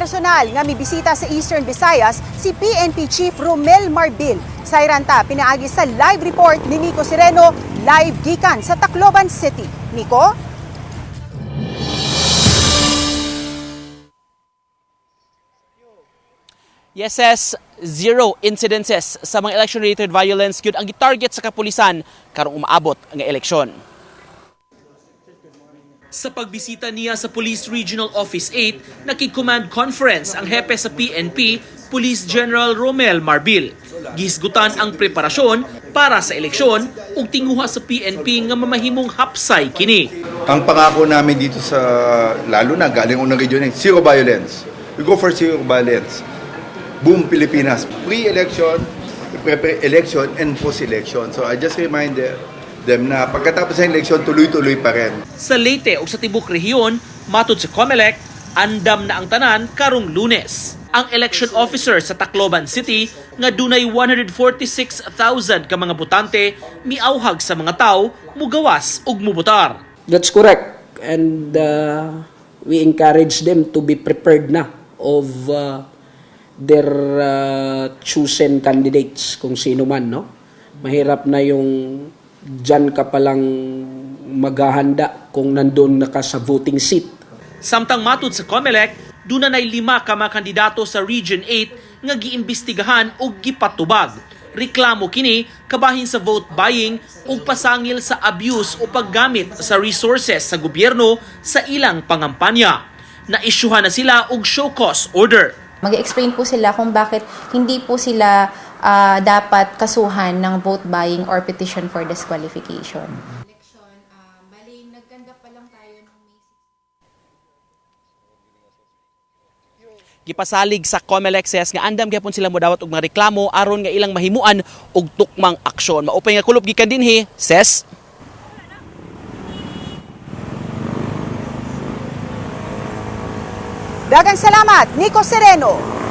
personal nga mibisita sa Eastern Visayas si PNP Chief Romel Marbil. Sa iranta, pinaagi sa live report ni Nico Sereno, live gikan sa Tacloban City. Nico? Yes, zero incidences sa mga election-related violence yun ang gitarget sa kapulisan karong umaabot ang eleksyon. Sa pagbisita niya sa Police Regional Office 8, nakig-command conference ang hepe sa PNP, Police General Romel Marbil. Gisgutan ang preparasyon para sa eleksyon ug tinguha sa PNP nga mamahimong hapsay kini. Ang pangako namin dito sa, lalo na galing unang region, zero violence. We go for zero violence. Boom Pilipinas. Pre-election, pre-election, and post-election. So I just remind them na pagkatapos ng eleksyon, tuloy-tuloy pa rin. Sa Leyte o sa tibok rehiyon, matod sa COMELEC, andam na ang tanan karong Lunes. Ang election officer sa Tacloban City nga dunay 146,000 ka mga botante miauhag sa mga tao mugawas ug mubotar. That's correct, and we encourage them to be prepared na of their chosen candidates kung sino man, no? Mahirap na yung dyan ka palang maghahanda kung nandun na ka sa voting seat. Samtang matud sa COMELEC, duna nay 5 ka mga kandidato sa Region 8 nga giimbestigahan ug gipatubag. Reklamo kini kabahin sa vote buying ug pasangil sa abuse o paggamit sa resources sa gobyerno sa ilang pangampanya. Naisyuhan na sila og show cause order. Mag-explain po sila kung bakit hindi po sila dapat kasuhan ng vote buying or petition for disqualification. Bali, nagkanda pa lang tayo ng May 6. Gipasalig sa COMELEC says nga andam gyapon sila modawat og mga reklamo aron nga ilang mahimuan og tukmang aksyon. Maupay nga kulob gikan dinhi, ses. Daghang salamat, Nico Sereno.